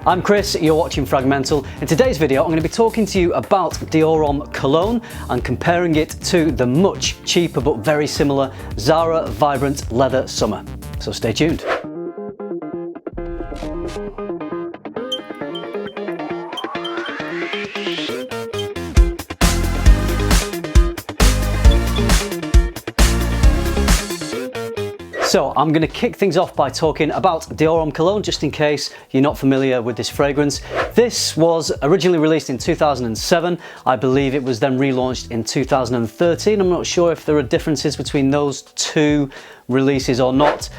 I'm Chris, you're watching FRAG-MENTAL. In today's video I'm going to be talking to you about Dior Homme Cologne and comparing it to the much cheaper but very similar Zara Vibrant Leather Summer. So stay tuned. So I'm going to kick things off by talking about Dior Homme Cologne, just in case you're not familiar with this fragrance. This was originally released in 2007. I believe it was then relaunched in 2013. I'm not sure if there are differences between those two releases or not.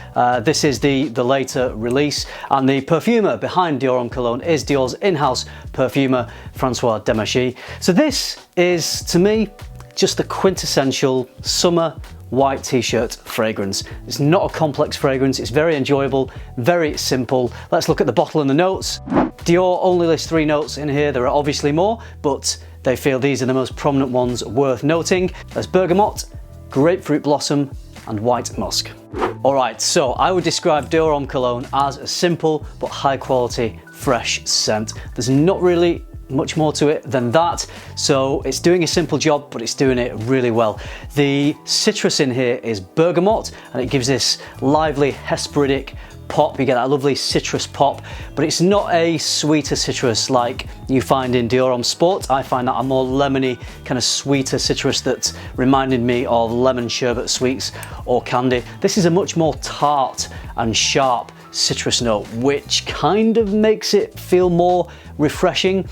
This is the later release, and the perfumer behind Dior Homme Cologne is Dior's in-house perfumer, Francois Demachy. So this is, to me, just the quintessential summer white t-shirt fragrance. It's not a complex fragrance, it's very enjoyable, very simple. Let's look at the bottle and the notes. Dior only lists 3 notes in here. There are obviously more, but they feel these are the most prominent ones worth noting. There's bergamot, grapefruit blossom, and white musk. Alright, so I would describe Dior Homme Cologne as a simple but high quality, fresh scent. There's not really much more to it than that, so it's doing a simple job, but it's doing it really well. The citrus in here is bergamot, and it gives this lively hesperidic pop. You get that lovely citrus pop, but it's not a sweeter citrus like you find in Dior Homme Sport. I find that a more lemony, kind of sweeter citrus that reminded me of lemon sherbet sweets or candy. This is a much more tart and sharp citrus note, which kind of makes it feel more refreshing.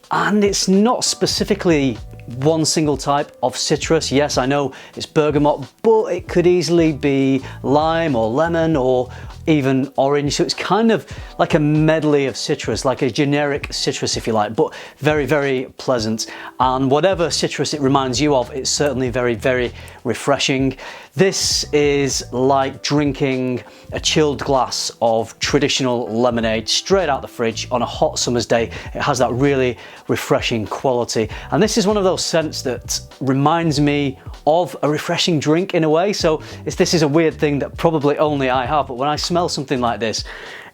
And it's not specifically one single type of citrus. Yes, I know it's bergamot, but it could easily be lime or lemon or even orange. So it's kind of like a medley of citrus, like a generic citrus if you like, but very, very pleasant. And whatever citrus it reminds you of, it's certainly very, very refreshing. This is like drinking a chilled glass of traditional lemonade straight out the fridge on a hot summer's day. It has that really refreshing quality. And this is one of those scents that reminds me of a refreshing drink in a way. So this is a weird thing that probably only I have, but when I smell something like this,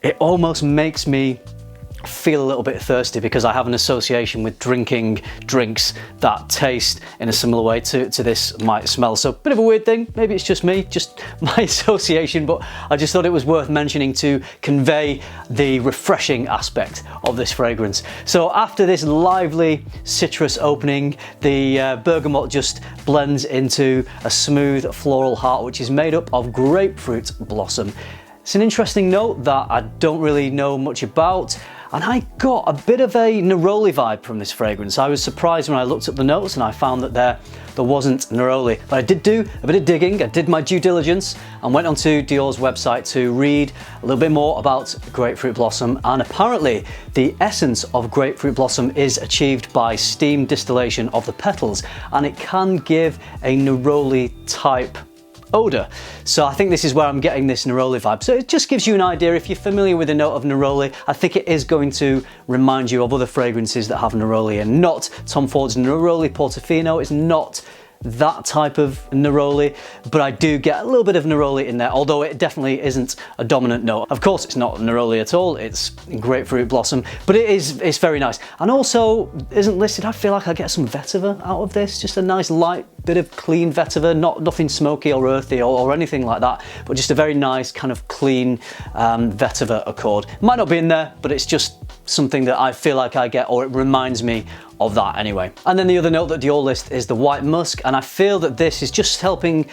it almost makes me feel a little bit thirsty, because I have an association with drinking drinks that taste in a similar way to this might smell. So bit of a weird thing, maybe it's just me, just my association, but I just thought it was worth mentioning to convey the refreshing aspect of this fragrance. So after this lively citrus opening, the bergamot just blends into a smooth floral heart, which is made up of grapefruit blossom. It's an interesting note that I don't really know much about, and I got a bit of a neroli vibe from this fragrance. I was surprised when I looked up the notes and I found that there wasn't neroli. But I did do a bit of digging, I did my due diligence and went onto Dior's website to read a little bit more about grapefruit blossom, and apparently the essence of grapefruit blossom is achieved by steam distillation of the petals, and it can give a neroli type odour. So I think this is where I'm getting this neroli vibe. So it just gives you an idea. If you're familiar with the note of neroli, I think it is going to remind you of other fragrances that have neroli, and not Tom Ford's Neroli Portofino. It's not that type of neroli, but I do get a little bit of neroli in there, although it definitely isn't a dominant note. Of course it's not neroli at all, it's grapefruit blossom, but it's very nice. And also isn't listed, I feel like I get some vetiver out of this, just a nice light bit of clean vetiver, nothing smoky or earthy or anything like that, but just a very nice kind of clean vetiver accord. Might not be in there, but it's just something that I feel like I get, or it reminds me of that anyway. And then the other note that Dior lists is the white musk, and I feel that this is just helping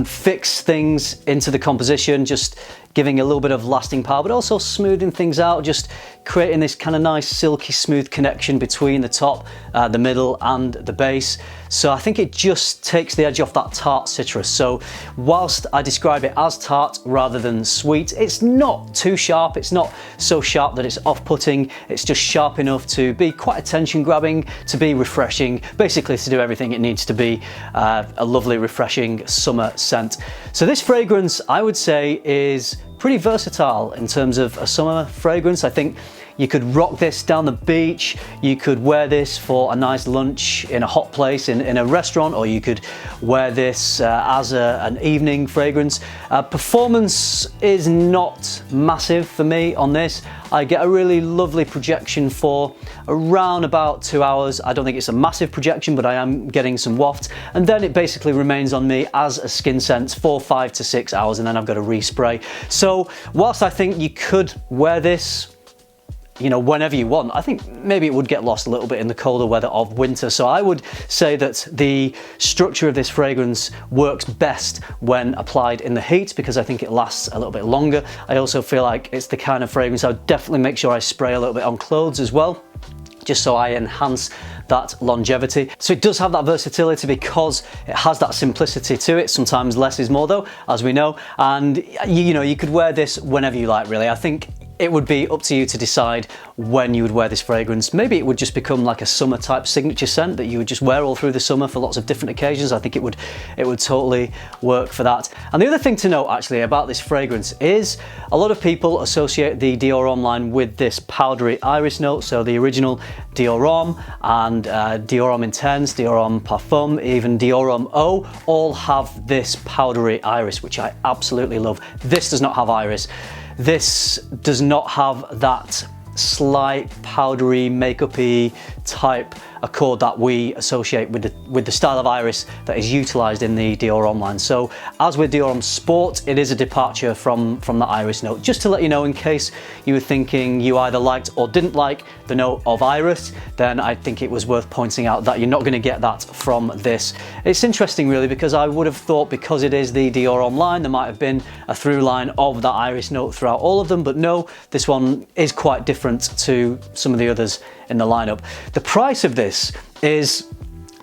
fix things into the composition, just giving a little bit of lasting power, but also smoothing things out, just creating this kind of nice silky smooth connection between the top, the middle and the base. So I think it just takes the edge off that tart citrus. So whilst I describe it as tart rather than sweet, it's not too sharp. It's not so sharp that it's off-putting. It's just sharp enough to be quite attention-grabbing, to be refreshing, basically to do everything it needs to be a lovely, refreshing summer scent. So this fragrance, I would say, is pretty versatile in terms of a summer fragrance. I think You could rock this down the beach, you could wear this for a nice lunch in a hot place in a restaurant, or you could wear this as an evening fragrance. Performance is not massive for me on this. I get a really lovely projection for around about 2 hours. I don't think it's a massive projection, but I am getting some waft. And then it basically remains on me as a skin scent for 5 to 6 hours, and then I've got to respray. So whilst I think you could wear this, you know, whenever you want, I think maybe it would get lost a little bit in the colder weather of winter. So I would say that the structure of this fragrance works best when applied in the heat, because I think it lasts a little bit longer. I also feel like it's the kind of fragrance I would definitely make sure I spray a little bit on clothes as well, just so I enhance that longevity. So it does have that versatility because it has that simplicity to it. Sometimes less is more though, as we know. And you know, you could wear this whenever you like, really. I think it would be up to you to decide when you would wear this fragrance. Maybe it would just become like a summer type signature scent that you would just wear all through the summer for lots of different occasions. I think it would totally work for that. And the other thing to note actually about this fragrance is a lot of people associate the Dior Homme line with this powdery iris note. So the original Dior Homme and Dior Homme Intense, Dior Homme Parfum, even Dior Homme Eau all have this powdery iris, which I absolutely love. This does not have iris. This does not have that slight powdery, makeup-y type accord that we associate with the style of iris that is utilised in the Dior Homme line. So as with Dior Homme Sport, it is a departure from the iris note. Just to let you know, in case you were thinking you either liked or didn't like the note of iris, then I think it was worth pointing out that you're not going to get that from this. It's interesting really, because I would have thought because it is the Dior Homme line, there might have been a through line of that iris note throughout all of them, but no, this one is quite different to some of the others in the lineup. The price of this is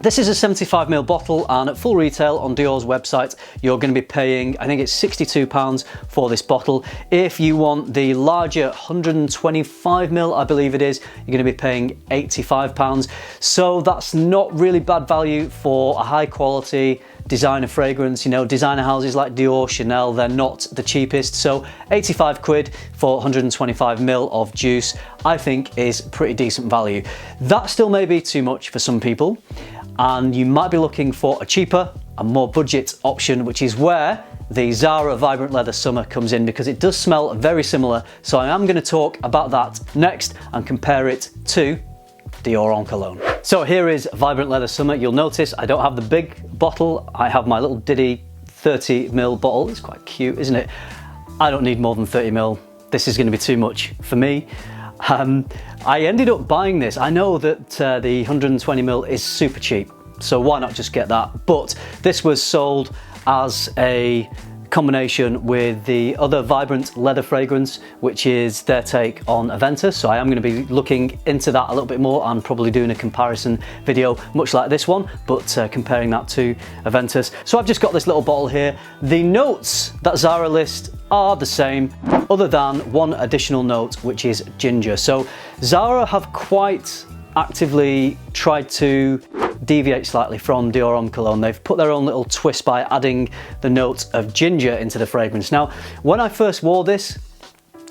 a 75ml bottle, and at full retail on Dior's website you're going to be paying, I think it's £62 for this bottle. If you want the larger 125ml, I believe it is, you're going to be paying £85. So that's not really bad value for a high quality designer fragrance. You know, designer houses like Dior, Chanel, they're not the cheapest. So 85 quid for 125ml of juice, I think is pretty decent value. That still may be too much for some people, and you might be looking for a cheaper and more budget option, which is where the Zara Vibrant Leather Summer comes in, because it does smell very similar. So I am going to talk about that next and compare it to Dior Homme Cologne. So here is Vibrant Leather Summer. You'll notice I don't have the big bottle. I have my little Diddy 30ml bottle. It's quite cute, isn't it? I don't need more than 30ml. This is going to be too much for me. I ended up buying this. I know that the 120ml is super cheap, so why not just get that? But this was sold as a combination with the other Vibrant Leather fragrance, which is their take on Aventus. So I am going to be looking into that a little bit more and probably doing a comparison video much like this one, but comparing that to Aventus. So I've just got this little bottle here. The notes that Zara list are the same, other than one additional note, which is ginger. So Zara have quite actively tried to deviate slightly from Dior Homme Cologne. They've put their own little twist by adding the note of ginger into the fragrance. Now, when I first wore this,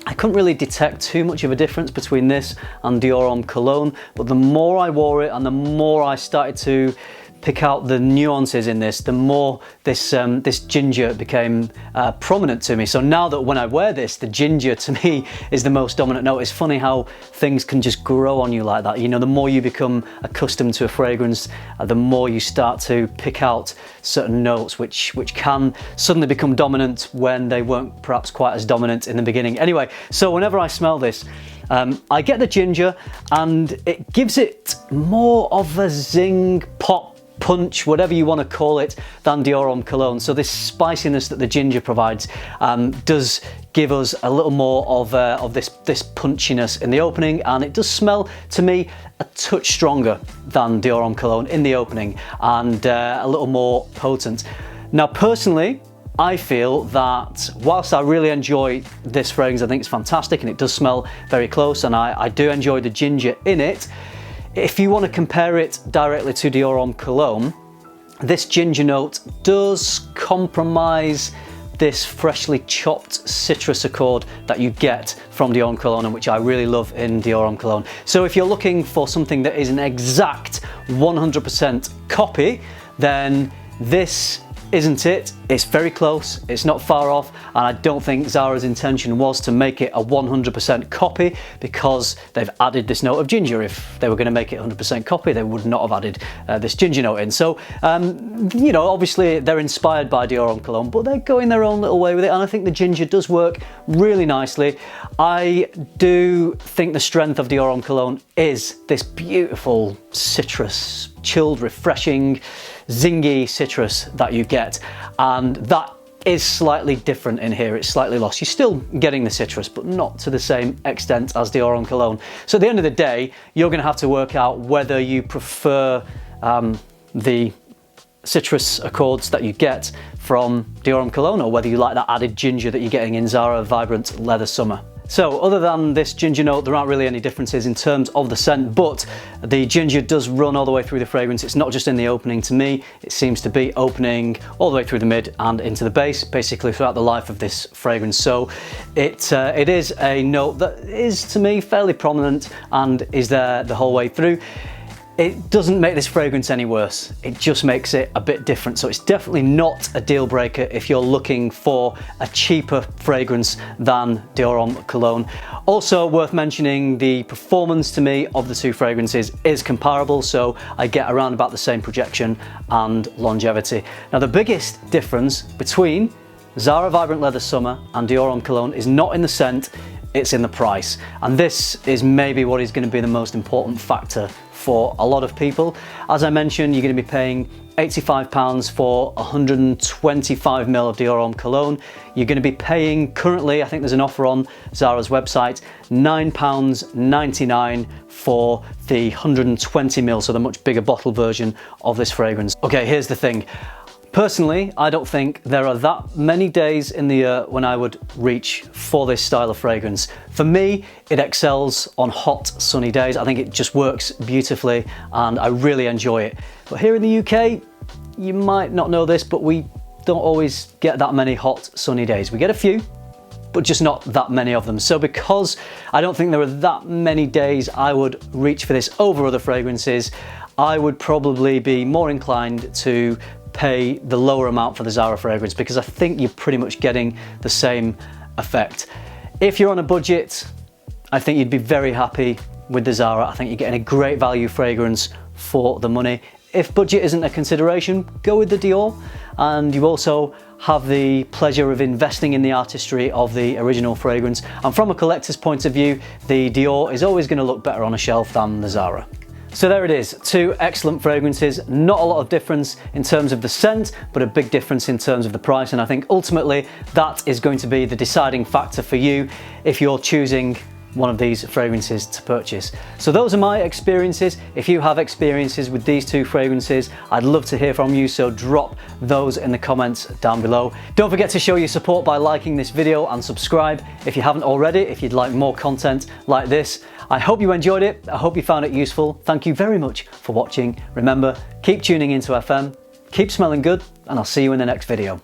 I couldn't really detect too much of a difference between this and Dior Homme Cologne, but the more I wore it and the more I started to pick out the nuances in this, the more this ginger became prominent to me. So now that when I wear this, the ginger to me is the most dominant note. It's funny how things can just grow on you like that. You know, the more you become accustomed to a fragrance, the more you start to pick out certain notes which can suddenly become dominant when they weren't perhaps quite as dominant in the beginning. Anyway, so whenever I smell this, I get the ginger, and it gives it more of a zing, pop, punch, whatever you want to call it, than Dior Homme Cologne. So this spiciness that the ginger provides does give us a little more of this punchiness in the opening, and it does smell to me a touch stronger than Dior Homme Cologne in the opening, and a little more potent. Now personally, I feel that whilst I really enjoy this fragrance, I think it's fantastic and it does smell very close, and I do enjoy the ginger in it. If you want to compare it directly to Dior Homme Cologne, this ginger note does compromise this freshly chopped citrus accord that you get from Dior Homme Cologne, and which I really love in Dior Homme Cologne. So if you're looking for something that is an exact 100% copy, then this isn't it. It's very close, it's not far off, and I don't think Zara's intention was to make it a 100% copy, because they've added this note of ginger. If they were going to make it 100% copy, they would not have added this ginger note in. So, you know, obviously they're inspired by Dior Homme Cologne, but they're going their own little way with it, and I think the ginger does work really nicely. I do think the strength of Dior Homme Cologne is this beautiful citrus, chilled, refreshing, zingy citrus that you get, and that is slightly different in here. It's slightly lost. You're still getting the citrus, but not to the same extent as Dior Homme Cologne. So at the end of the day, you're going to have to work out whether you prefer the citrus accords that you get from Dior Homme Cologne, or whether you like that added ginger that you're getting in Zara Vibrant Leather Summer. So other than this ginger note, there aren't really any differences in terms of the scent, but the ginger does run all the way through the fragrance. It's not just in the opening to me, it seems to be opening all the way through the mid and into the base, basically throughout the life of this fragrance. So it is a note that is, to me, fairly prominent and is there the whole way through. It doesn't make this fragrance any worse, it just makes it a bit different. So it's definitely not a deal breaker if you're looking for a cheaper fragrance than Dior Homme Cologne. Also worth mentioning, the performance to me of the two fragrances is comparable, so I get around about the same projection and longevity. Now the biggest difference between Zara Vibrant Leather Summer and Dior Homme Cologne is not in the scent, it's in the price. And this is maybe what is going to be the most important factor for a lot of people. As I mentioned, you're going to be paying £85 for 125 ml of Dior Homme Cologne. You're going to be paying, currently, I think there's an offer on Zara's website, £9.99 for the 120 ml, so the much bigger bottle version of this fragrance. Okay, here's the thing. Personally, I don't think there are that many days in the year when I would reach for this style of fragrance. For me, it excels on hot, sunny days. I think it just works beautifully and I really enjoy it. But here in the UK, you might not know this, but we don't always get that many hot, sunny days. We get a few, but just not that many of them. So because I don't think there are that many days I would reach for this over other fragrances, I would probably be more inclined to pay the lower amount for the Zara fragrance, because I think you're pretty much getting the same effect. If you're on a budget, I think you'd be very happy with the Zara. I think you're getting a great value fragrance for the money. If budget isn't a consideration, go with the Dior, and you also have the pleasure of investing in the artistry of the original fragrance. And from a collector's point of view, the Dior is always going to look better on a shelf than the Zara. So there it is, two excellent fragrances, not a lot of difference in terms of the scent, but a big difference in terms of the price, and I think ultimately that is going to be the deciding factor for you if you're choosing one of these fragrances to purchase. So those are my experiences. If you have experiences with these two fragrances, I'd love to hear from you, so drop those in the comments down below. Don't forget to show your support by liking this video and subscribe if you haven't already, if you'd like more content like this. I hope you enjoyed it, I hope you found it useful. Thank you very much for watching. Remember, keep tuning into FM, keep smelling good, and I'll see you in the next video.